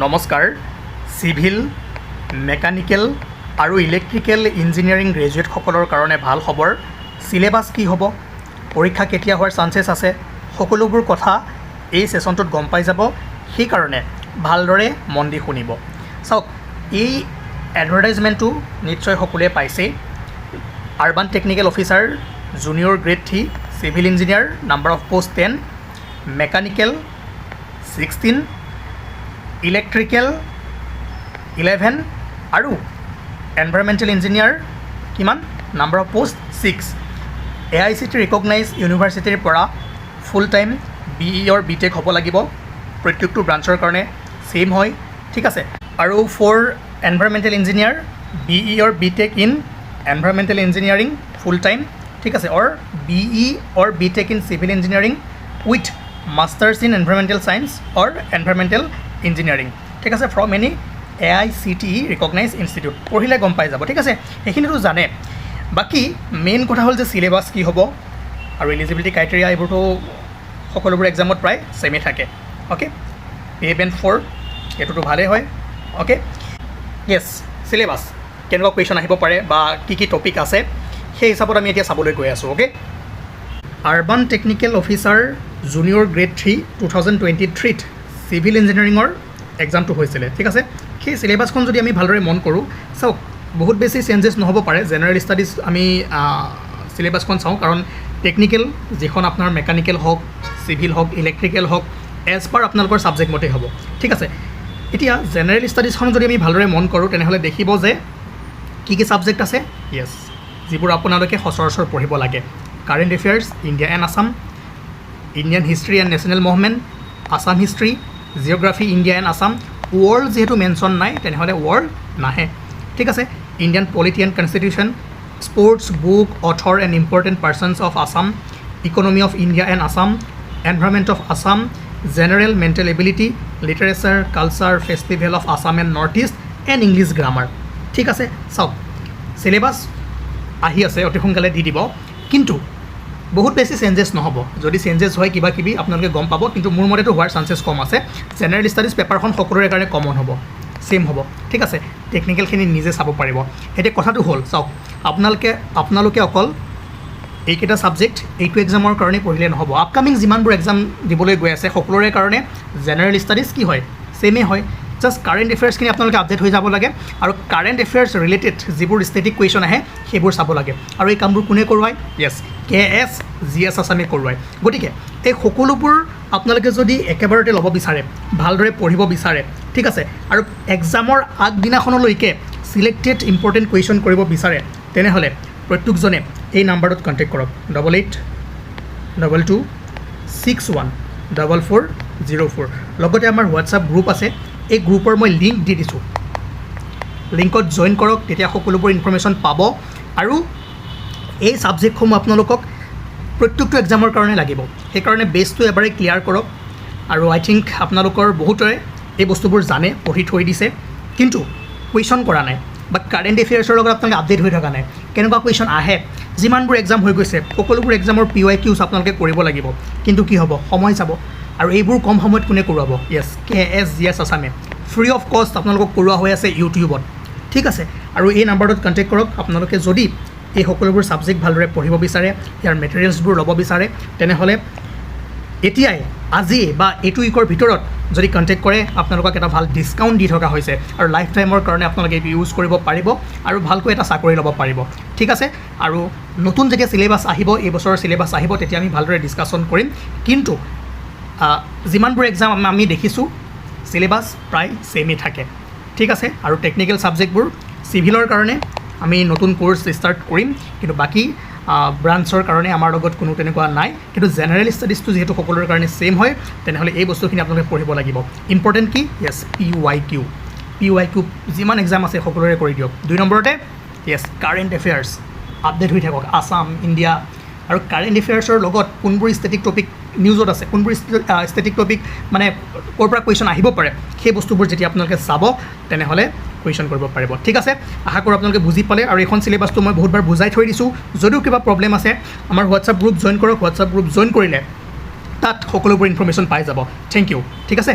নমস্কাৰ civil mechanical আৰু ইলেক্ট্ৰিক্যাল engineering গ্ৰেজুৱেটসকলৰ কাৰণে ভাল খবৰ সিলেবাস কি হ'ব পৰীক্ষা কেতিয়া হোৱাৰ চান্সেছ আছে সকলোবোৰ কথা এই সেশনটোত গম পাই যাব সেই কাৰণে ভালদৰে মন দি শুনিব চাওক এই এডভাৰটাইজমেণ্টটো নিশ্চয় সকলোৱে পাইছে urban technical officer junior grade 3 civil engineer number of post 10 mechanical 16 electrical 11 আৰু এনভাইৰনমেণ্টেল ইঞ্জিনিয়াৰ কিমান number of post 6 AICTE recognise ইউনিভাৰ্চিটিৰ পৰা full time BE or BTech হ'ব লাগিব প্ৰত্যেকটো ব্ৰাঞ্চৰ কাৰণে সেম হয় ঠিক আছে আৰু for environmental engineer BE or BTech in environmental engineering full time ঠিক আছে or BE or BTech in civil engineering with masters in environmental science or environmental engineering ঠিক আছে from any AICTE recognise institute পঢ়িলে গম পাই যাব ঠিক আছে সেইখিনিতো জানে বাকি মেইন কথা হ'ল যে সিলেবাস কি হ'ব আৰু এলিজিবিলিটি ক্ৰাইটেৰিয়া এইবোৰতো সকলোবোৰ এক্সামত প্ৰায় সেমে থাকে ওকে PABN 4 এটোতো ভালে হয় ওকে ইয়েস সিলেবাস কেনেকুৱা কুৱেশ্যন আহিব পাৰে বা কি টপিক আছে সেই হিচাপত আমি এতিয়া চাবলৈ গৈ আছোঁ okay urban technical officer junior grade 3 2023 civil ইঞ্জিনিয়াৰিঙৰ এক্সামটো হৈছিলে ঠিক আছে সেই সিলেবাসখন যদি আমি ভালদৰে মন কৰোঁ চাওক বহুত বেছি চেঞ্জেছ নহ'ব পাৰে জেনেৰেল ষ্টাডিজ আমি সিলেবাসখন চাওঁ কাৰণ টেকনিক্যাল যিখন আপোনাৰ মেকানিক্যাল হওক সিভিল হওক ইলেক্ট্ৰিক্যাল হওক এজ পাৰ আপোনালোকৰ ছাবজেক্ট মতে হ'ব ঠিক আছে এতিয়া জেনেৰেল ষ্টাডিজখন যদি আমি ভালদৰে মন কৰোঁ তেনেহ'লে দেখিব যে কি ছাবজেক্ট আছে ইয়েছ যিবোৰ আপোনালোকে সচৰাচৰ পঢ়িব লাগে current affairs India and Assam Indian history and national movement Assam history geography India and Assam world যিহেতু মেনশ্যন নাই তেনেহ'লে ৱৰ্ল্ড নাহে ঠিক আছে Indian polity and constitution sports book author and important persons of Assam economy of India and Assam environment of Assam general mental ability literature culture festival of Assam and north east and English grammar ঠিক আছে চাওক syllabus আহি আছে অতি সোনকালে দি দিব কিন্তু বহুত বেছি চেঞ্জেছ নহ'ব যদি চেঞ্জেছ হয় কিবা কিবি আপোনালোকে গম পাব কিন্তু মোৰ মতেতো হোৱাৰ চান্সেছ কম আছে জেনেৰেল ষ্টাডিজ পেপাৰখন সকলোৰে কাৰণে কমন হ'ব সেম হ'ব ঠিক আছে টেকনিক্যালখিনি নিজে চাব পাৰিব এতিয়া কথাটো হ'ল চাওক আপোনালোকে অকল এইকেইটা ছাবজেক্ট এইটো এক্সামৰ কাৰণে পঢ়িলে নহ'ব আপকামিং যিমানবোৰ এক্সাম দিবলৈ গৈ আছে সকলোৰে কাৰণে জেনেৰেল ষ্টাডিজ কি হয় সেমে হয় জাষ্ট কাৰেণ্ট এফেয়াৰ্ছখিনি আপোনালোকে আপডেট হৈ যাব লাগে আৰু কাৰেণ্ট এফেয়াৰ্ছ ৰিলেটেড যিবোৰ ষ্টেটিক কুৱেশ্যন আহে সেইবোৰ চাব লাগে আৰু এই কামবোৰ কোনে কৰোৱায় য়েছ KS GS আছামে কৰোৱায় গতিকে এই সকলোবোৰ আপোনালোকে যদি একেবাৰতে ল'ব বিচাৰে ভালদৰে পঢ়িব বিচাৰে ঠিক আছে আৰু এক্সামৰ আগদিনাখনলৈকে চিলেক্টেড ইম্পৰ্টেণ্ট কুৱেশ্যন কৰিব বিচাৰে তেনেহ'লে প্ৰত্যেকজনে এই নাম্বাৰটোত কণ্টেক্ট কৰক 8822614404 লগতে আমাৰ হোৱাটছআপ গ্ৰুপ আছে এই গ্ৰুপৰ মই লিংক দি দিছোঁ লিংকত জইন কৰক তেতিয়া সকলোবোৰ ইনফৰমেশ্যন পাব আৰু এই ছাবজেক্টসমূহ আপোনালোকক প্ৰত্যেকটো এক্সামৰ কাৰণে লাগিব সেইকাৰণে বেছটো এবাৰে ক্লিয়াৰ কৰক আৰু আই থিংক আপোনালোকৰ বহুতৰে এই বস্তুবোৰ জানে পঢ়ি থৈ দিছে কিন্তু কুৱেশ্যন কৰা নাই বা কাৰেণ্ট এফেয়াৰ্ছৰ লগত আপোনালোকে আপডেট হৈ থকা নাই কেনেকুৱা কুৱেশ্যন আহে যিমানবোৰ এক্সাম হৈ গৈছে সকলোবোৰ এক্সামৰ PYQs আপোনালোকে কৰিব লাগিব কিন্তু কি হ'ব সময় যাব আৰু এইবোৰ কম সময়ত কোনে কৰোৱাব য়েছ KS GS আছামে ফ্ৰী অফ কষ্ট আপোনালোকক কৰোৱা হৈ আছে ইউটিউবত ঠিক আছে আৰু এই নাম্বাৰটোত কণ্টেক্ট কৰক আপোনালোকে যদি এই সকলোবোৰ ছাবজেক্ট ভালদৰে পঢ়িব বিচাৰে ইয়াৰ মেটেৰিয়েলছবোৰ ল'ব বিচাৰে তেনেহ'লে এতিয়াই আজি বা এইটো উইকৰ ভিতৰত যদি কণ্টেক্ট কৰে আপোনালোকক এটা ভাল ডিছকাউণ্ট দি থকা হৈছে আৰু লাইফ টাইমৰ কাৰণে আপোনালোকে এইটো ইউজ কৰিব পাৰিব আৰু ভালকৈ এটা চাকৰি ল'ব পাৰিব ঠিক আছে আৰু নতুন যেতিয়া চিলেবাছ আহিব এই বছৰৰ চিলেবাছ আহিব তেতিয়া আমি ভালদৰে ডিছকাশ্যন কৰিম কিন্তু যিমানবোৰ এক্সাম আমি দেখিছোঁ চিলেবাছ প্ৰায় সেমে থাকে ঠিক আছে আৰু টেকনিক্যাল ছাবজেক্টবোৰ চিভিলৰ কাৰণে আমি নতুন কোৰ্চ ষ্টাৰ্ট কৰিম কিন্তু বাকী ব্ৰাঞ্চৰ কাৰণে আমাৰ লগত কোনো তেনেকুৱা নাই কিন্তু জেনেৰেল ষ্টাডিজটো যিহেতু সকলোৰে কাৰণে সেম হয় তেনেহ'লে এই বস্তুখিনি আপোনালোকে পঢ়িব লাগিব ইম্পৰ্টেণ্ট কি য়েছ PYQ যিমান এক্সাম আছে সকলোৰে কৰি দিয়ক 2 নম্বৰতে য়েছ কাৰেণ্ট এফেয়াৰ্ছ আপডেট হৈ থাকক আছাম ইণ্ডিয়া আৰু কাৰেণ্ট এফেয়াৰ্ছৰ লগত কোনবোৰ ষ্টেটিক টপিক নিউজত আছে কোনবোৰ ষ্টেটিক টপিক মানে ক'ৰ পৰা কুৱেশ্যন আহিব পাৰে সেই বস্তুবোৰ যেতিয়া আপোনালোকে চাব তেনেহ'লে কুৱেশ্যন কৰিব পাৰিব ঠিক আছে আশা কৰোঁ আপোনালোকে বুজি পালে আৰু এখন চিলেবাছটো মই বহুতবাৰ বুজাই থৈ দিছোঁ যদিও কিবা প্ৰব্লেম আছে আমাৰ হোৱাটছআপ গ্ৰুপ জইন কৰক হোৱাটছআপ গ্ৰুপ জইন কৰিলে তাত সকলোবোৰ ইনফৰমেশ্যন পাই যাব থেংক ইউ ঠিক আছে